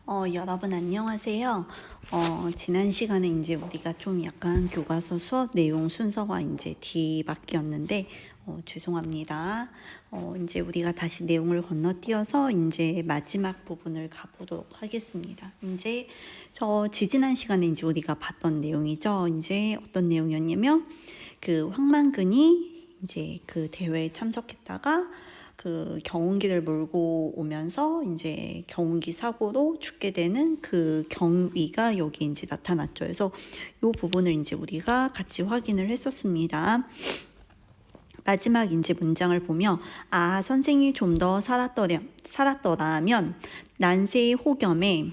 여러분 안녕하세요. 지난 시간에 이제 우리가 좀 약간 교과서 수업 내용 순서가 이제 뒤바뀌었는데 죄송합니다. 이제 우리가 다시 내용을 건너뛰어서 이제 마지막 부분을 가보도록 하겠습니다. 이제 지지난 시간에 이제 우리가 봤던 내용이죠. 이제 어떤 내용이었냐면 그 황만근이 이제 그 대회에 참석했다가 그 경운기를 몰고 오면서 이제 경운기 사고로 죽게 되는 그 경위가 여기 이제 나타났죠. 그래서 이 부분을 이제 우리가 같이 확인을 했었습니다. 마지막 이제 문장을 보면 선생이 좀 더 살았더라면 난세의 호겸에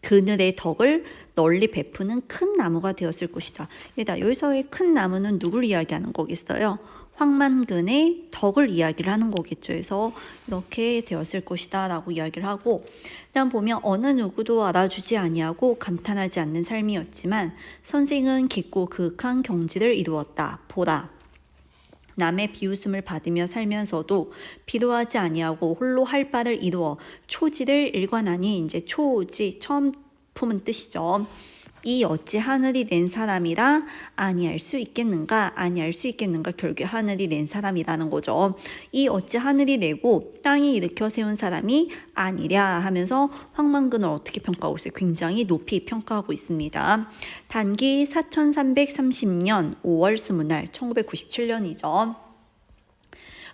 그늘의 덕을 널리 베푸는 큰 나무가 되었을 것이다. 여기서의 큰 나무는 누굴 이야기하는 거겠어요? 황만근의 덕을 이야기를 하는 거겠죠. 그래서 이렇게 되었을 것이다 라고 이야기를 하고, 그다음 보면 어느 누구도 알아주지 아니하고 감탄하지 않는 삶이었지만 선생은 깊고 극한 경지를 이루었다. 보라, 남의 비웃음을 받으며 살면서도 필요하지 아니하고 홀로 할 바를 이루어 초지를 일관하니, 이제 초지 처음 품은 뜻이죠. 이 어찌 하늘이 낸 사람이라 아니할 수 있겠는가? 아니할 수 있겠는가? 결국 하늘이 낸 사람이라는 거죠. 이 어찌 하늘이 내고 땅이 일으켜 세운 사람이 아니랴 하면서 황만근을 어떻게 평가하고 있어요? 굉장히 높이 평가하고 있습니다. 단기 4330년 5월 20날 1997년이죠.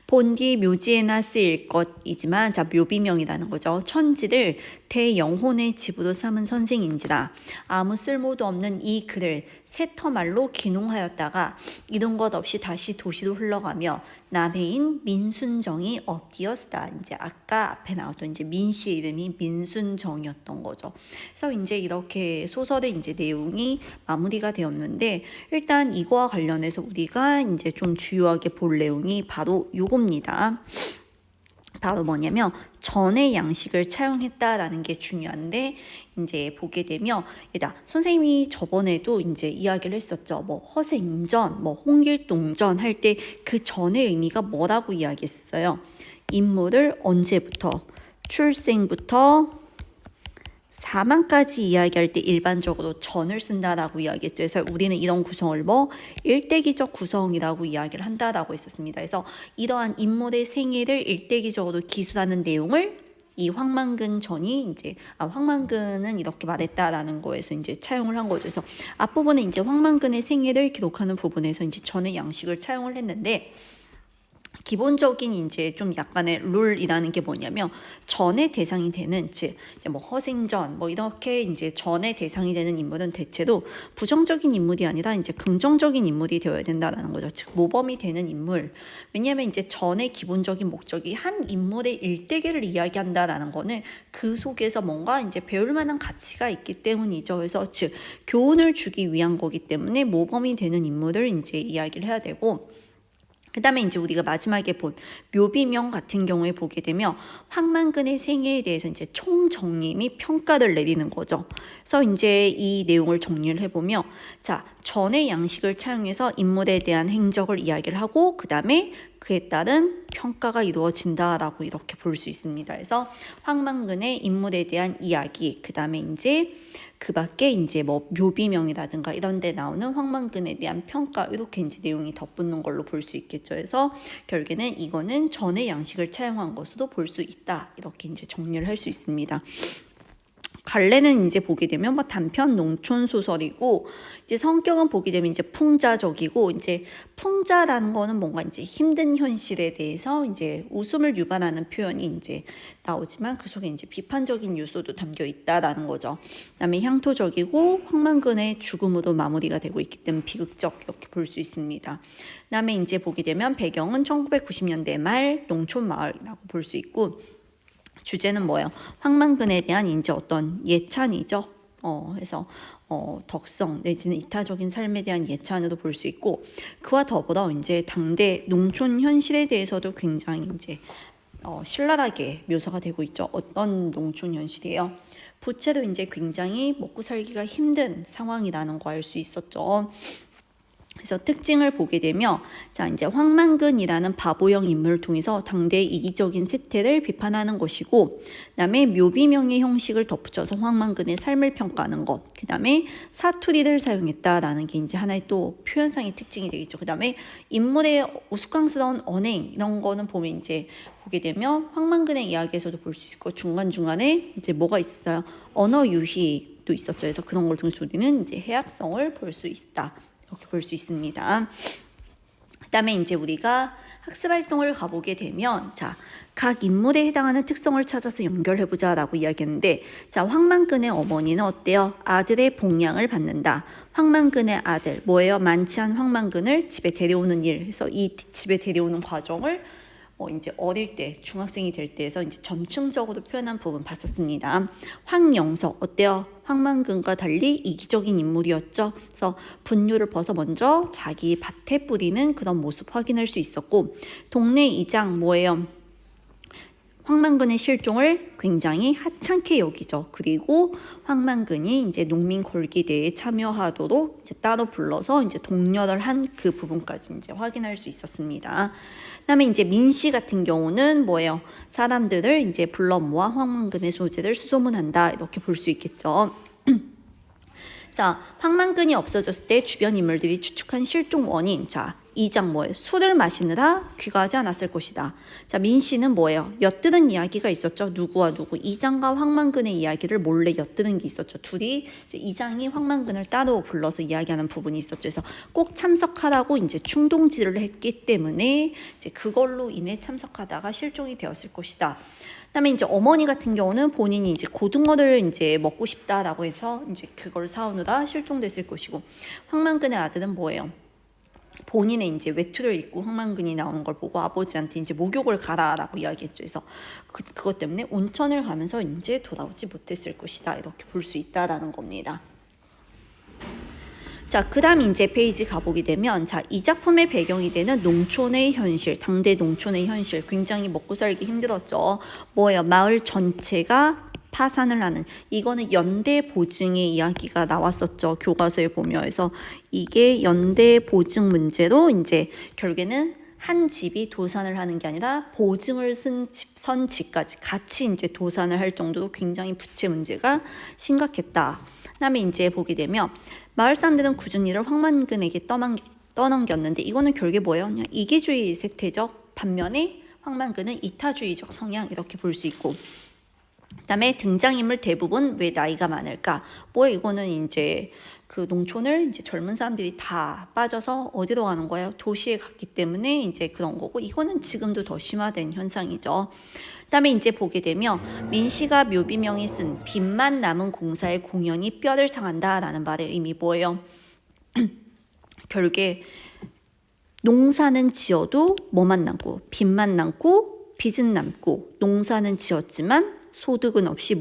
본디 묘지에나 쓰일 것이지만, 자, 묘비명이라는 거죠. 천지를 대영혼의 집으로 삼은 선생인지라 아무 쓸모도 없는 이 글을 새터말로 기농하였다가 이런 것 없이 다시 도시로 흘러가며 남해인 민순정이 엎디었다. 이제 아까 앞에 나왔던 이제 민씨 이름이 민순정이었던 거죠. 그래서 이제 이렇게 소설의 이제 내용이 마무리가 되었는데, 일단 이거와 관련해서 우리가 이제 좀 주요하게 볼 내용이 바로 요겁니다. 바로 뭐냐면 전의 양식을 차용했다라는 게 중요한데, 이제 보게 되면 일단 선생님이 저번에도 이제 이야기를 했었죠. 뭐 허생전, 뭐 홍길동전 할 때 그 전의 의미가 뭐라고 이야기했어요? 인물을 언제부터, 출생부터 사망까지 이야기할 때 일반적으로 전을 쓴다라고 이야기했죠. 그래서 우리는 이런 구성을 뭐 일대기적 구성이라고 이야기를 한다라고 했었습니다. 그래서 이러한 인물의 생애를 일대기적으로 기술하는 내용을 이 황만근 전이 이제 황만근은 이렇게 말했다라는 거에서 이제 차용을 한 거죠. 그래서 앞부분에 이제 황만근의 생애를 기록하는 부분에서 이제 전의 양식을 차용을 했는데, 기본적인 이제 좀 약간의 룰이라는 게 뭐냐면 전의 대상이 되는, 즉 이제 뭐 허생전 뭐 이렇게 이제 전의 대상이 되는 인물은 대체로 부정적인 인물이 아니라 이제 긍정적인 인물이 되어야 된다라는 거죠. 즉 모범이 되는 인물. 왜냐하면 이제 전의 기본적인 목적이 한 인물의 일대기를 이야기한다라는 거는 그 속에서 뭔가 이제 배울 만한 가치가 있기 때문이죠. 그래서 즉 교훈을 주기 위한 거기 때문에 모범이 되는 인물을 이제 이야기를 해야 되고, 그 다음에 이제 우리가 마지막에 본 묘비명 같은 경우에 보게 되면 황만근의 생애에 대해서 이제 총정림이 평가를 내리는 거죠. 그래서 이제 이 내용을 정리를 해보면, 자, 전의 양식을 차용해서 인물에 대한 행적을 이야기를 하고 그 다음에 그에 따른 평가가 이루어진다라고 이렇게 볼 수 있습니다. 그래서 황만근의 인물에 대한 이야기, 그 다음에 이제 그 밖에 이제 뭐 묘비명이라든가 이런 데 나오는 황만근에 대한 평가, 이렇게 이제 내용이 덧붙는 걸로 볼 수 있겠죠. 그래서 결국에는 이거는 전의 양식을 차용한 것으로 볼 수 있다. 이렇게 이제 정리를 할 수 있습니다. 갈래는 이제 보게 되면 뭐 단편 농촌 소설이고, 이제 성격은 보게 되면 이제 풍자적이고, 이제 풍자라는 거는 뭔가 이제 힘든 현실에 대해서 이제 웃음을 유발하는 표현이 이제 나오지만 그 속에 이제 비판적인 요소도 담겨 있다라는 거죠. 그다음에 향토적이고 황만근의 죽음으로 마무리가 되고 있기 때문에 비극적, 이렇게 볼 수 있습니다. 그다음에 이제 보게 되면 배경은 1990년대 말 농촌 마을이라고 볼 수 있고, 주제는 뭐예요? 황만근에 대한 이제 어떤 예찬이죠. 그래서 덕성 내지는 이타적인 삶에 대한 예찬으로 볼 수 있고, 그와 더불어 이제 당대 농촌 현실에 대해서도 굉장히 이제 신랄하게 묘사가 되고 있죠. 어떤 농촌 현실이에요? 부채로 이제 굉장히 먹고 살기가 힘든 상황이라는 거 알 수 있었죠. 그래서 특징을 보게 되면 자 이제 황만근이라는 바보형 인물을 통해서 당대의 이기적인 세태를 비판하는 것이고, 그다음에 묘비명의 형식을 덧붙여서 황만근의 삶을 평가하는 것, 그다음에 사투리를 사용했다라는 게 이제 하나의 또 표현상의 특징이 되겠죠. 그다음에 인물의 우스꽝스러운 언행 이런 거는 보면 이제 보게 되면 황만근의 이야기에서도 볼 수 있고, 중간중간에 이제 뭐가 있었어요? 언어 유희도 있었죠. 그래서 그런 걸 통해서 우리는 이제 해학성을 볼 수 있다. 이렇게 볼 수 있습니다. 그다음에 이제 우리가 학습 활동을 가보게 되면 자, 각 인물에 해당하는 특성을 찾아서 연결해 보자라고 이야기했는데, 자, 황만근의 어머니는 어때요? 아들의 봉양을 받는다. 황만근의 아들 뭐예요? 만취한 황만근을 집에 데려오는 일. 그래서 이 집에 데려오는 과정을 이제 어릴 때 중학생이 될 때에서 이제 점층적으로 표현한 부분 봤었습니다. 황영석 어때요? 황만근과 달리 이기적인 인물이었죠. 그래서 분유를 벗어 먼저 자기 밭에 뿌리는 그런 모습 확인할 수 있었고, 동네 이장 뭐예요? 황만근의 실종을 굉장히 하찮게 여기죠. 그리고 황만근이 이제 농민 걸기대회에 참여하도록 이제 따로 불러서 이제 독려를 한 그 부분까지 이제 확인할 수 있었습니다. 그다음에 이제 민씨 같은 경우는 뭐예요? 사람들을 이제 불러 모아 황만근의 소재를 수소문한다 이렇게 볼 수 있겠죠. 자, 황만근이 없어졌을 때 주변 인물들이 추측한 실종 원인. 자, 2장 뭐예요? 술을 마시느라 귀가하지 않았을 것이다. 자, 민씨는 뭐예요? 엿드는 이야기가 있었죠. 누구와 누구? 2장과 황만근의 이야기를 몰래 엿드는 게 있었죠. 둘이 이제 2장이 황만근을 따로 불러서 이야기하는 부분이 있었죠. 그래서 꼭 참석하라고 이제 충동질을 했기 때문에 이제 그걸로 인해 참석하다가 실종이 되었을 것이다. 그다음에 이제 어머니 같은 경우는 본인이 이제 고등어를 이제 먹고 싶다라고 해서 이제 그걸 사오느라 실종됐을 것이고, 황만근의 아들은 뭐예요? 본인의 이제 외투를 입고 황만근이 나오는 걸 보고 아버지한테 이제 목욕을 가라라고 이야기했죠. 그래서 그것 때문에 온천을 가면서 이제 돌아오지 못했을 것이다 이렇게 볼 수 있다라는 겁니다. 자, 그 다음 이제 페이지 가보게 되면 자, 이 작품의 배경이 되는 농촌의 현실, 당대 농촌의 현실 굉장히 먹고 살기 힘들었죠. 뭐예요? 마을 전체가 파산을 하는, 이거는 연대 보증의 이야기가 나왔었죠. 교과서에 보면. 그래서 이게 연대 보증 문제로 이제 결국에는 한 집이 도산을 하는 게 아니라 보증을 선 집까지 같이 이제 도산을 할 정도로 굉장히 부채 문제가 심각했다. 그다음에 이제 보게 되면 마을 사람들은 굳은 일을 황만근에게 떠넘겼는데 이거는 결국에 뭐예요? 그냥 이기주의 세태적 반면에 황만근은 이타주의적 성향 이렇게 볼 수 있고, 그다음에 등장인물 대부분 왜 나이가 많을까? 뭐 이거는 이제 그 농촌을 이제 젊은 사람들이 다 빠져서 어디로 가는 거예요? 도시에 갔기 때문에 이제 그런 거고, 이거는 지금도 더 심화된 현상이죠. 그다음에 이제 보게 되면 민씨가 묘비명이 쓴 빚만 남은 공사의 공연이 뼈를 상한다라는 말의 의미 뭐예요? 결국에 농사는 지어도 뭐만 남고 빚만 남고 빚은 남고, 농사는 지었지만 소득은 없이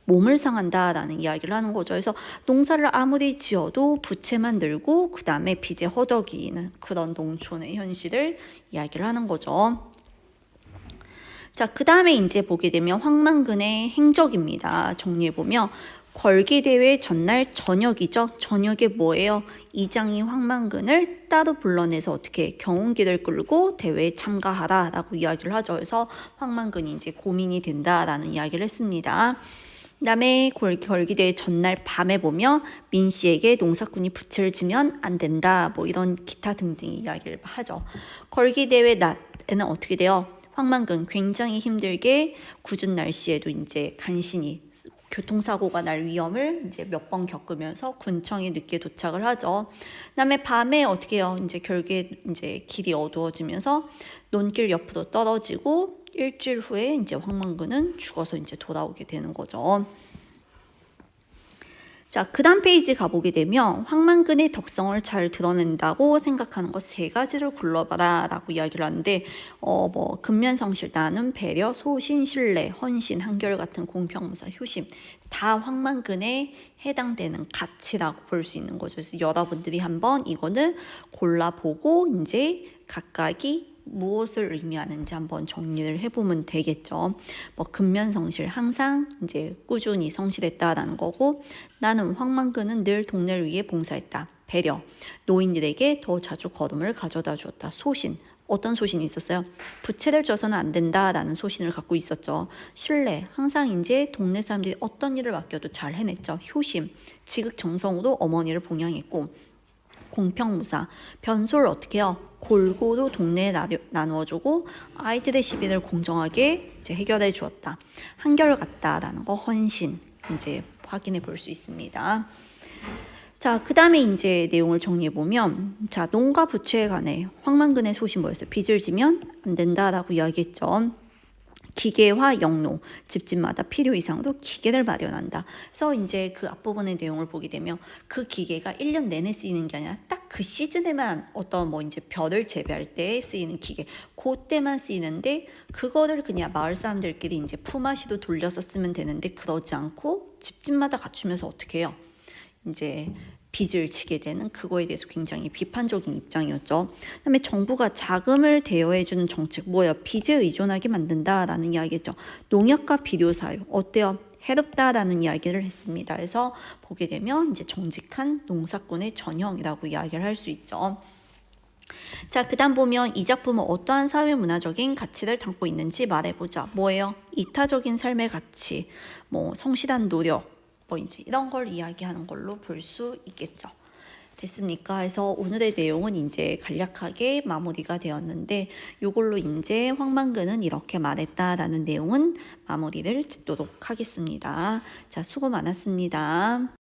몸을 상한다라는 이야기를 하는 거죠. 그래서 농사를 아무리 지어도 부채만 늘고 그 다음에 빚에 허덕이는 그런 농촌의 현실을 이야기를 하는 거죠. 자, 그 다음에 이제 보게 되면 황만근의 행적입니다. 정리해보면 걸기대회 전날 저녁이죠. 저녁에 뭐예요? 이장이 황만근을 따로 불러내서 어떻게 경운기를 끌고 대회에 참가하라 라고 이야기를 하죠. 그래서 황만근이 이제 고민이 된다라는 이야기를 했습니다. 그 다음에 걸기대회 전날 밤에 보면 민씨에게 농사꾼이 부채를 지면 안 된다 뭐 이런 기타 등등 이야기를 하죠. 걸기대회 낮에는 어떻게 돼요? 황만근 굉장히 힘들게 궂은 날씨에도 이제 간신히 교통사고가 날 위험을 이제 몇 번 겪으면서 군청에 늦게 도착을 하죠. 그다음에 밤에 어떻게 해요? 이제 결국에 이제 길이 어두워지면서 논길 옆으로 떨어지고 일주일 후에 이제 황만근은 죽어서 이제 돌아오게 되는 거죠. 자, 그 다음 페이지 가보게 되면 황만근의 덕성을 잘 드러낸다고 생각하는 것 세 가지를 굴러봐라 라고 이야기를 하는데 뭐 근면성실, 나눔, 배려, 소신, 신뢰, 헌신, 한결같은 공평무사, 효심 다 황만근에 해당되는 가치라고 볼 수 있는 거죠. 그래서 여러분들이 한번 이거는 골라보고 이제 각각이 무엇을 의미하는지 한번 정리를 해보면 되겠죠. 뭐 근면성실, 항상 이제 꾸준히 성실했다라는 거고, 나는 황만근은 늘 동네를 위해 봉사했다. 배려, 노인들에게 더 자주 거름을 가져다 주었다. 소신, 어떤 소신이 있었어요? 부채를 져서는 안 된다라는 소신을 갖고 있었죠. 신뢰, 항상 이제 동네 사람들이 어떤 일을 맡겨도 잘 해냈죠. 효심, 지극정성으로 어머니를 봉양했고, 공평무사, 변소를 어떻게 해요? 골고루 동네에 나누어주고 아이들의 시비를 공정하게 이제 해결해 주었다. 한결같다라는 거, 헌신 이제 확인해 볼 수 있습니다. 자, 그 다음에 이제 내용을 정리해 보면, 자, 농가 부채에 관해 황만근의 소신 뭐였어요? 빚을 지면 안 된다라고 이야기했죠. 기계화 영농, 집집마다 필요 이상으로 기계를 마련한다. 그래서 이제 그 앞부분의 내용을 보게 되면 그 기계가 1년 내내 쓰이는 게 아니라 딱 그 시즌에만 어떤 뭐 이제 벼를 재배할 때 쓰이는 기계, 그때만 쓰이는데 그거를 그냥 마을 사람들끼리 이제 품앗이도 돌려서 쓰면 되는데 그러지 않고 집집마다 갖추면서 어떻게 해요? 이제 빚을 지게 되는 그거에 대해서 굉장히 비판적인 입장이었죠. 그다음에 정부가 자금을 대여해주는 정책 뭐예요? 빚에 의존하게 만든다라는 이야기죠. 농약과 비료 사유 어때요? 해롭다라는 이야기를 했습니다. 그래서 보게 되면 이제 정직한 농사꾼의 전형이라고 이야기를 할 수 있죠. 자, 그 다음 보면 이 작품은 어떠한 사회문화적인 가치를 담고 있는지 말해보자. 뭐예요? 이타적인 삶의 가치, 뭐 성실한 노력, 뭐 이제 이런 걸 이야기하는 걸로 볼 수 있겠죠. 됐습니까? 그래서 오늘의 내용은 이제 간략하게 마무리가 되었는데 이걸로 이제 황만근은 이렇게 말했다라는 내용은 마무리를 짓도록 하겠습니다. 자, 수고 많았습니다.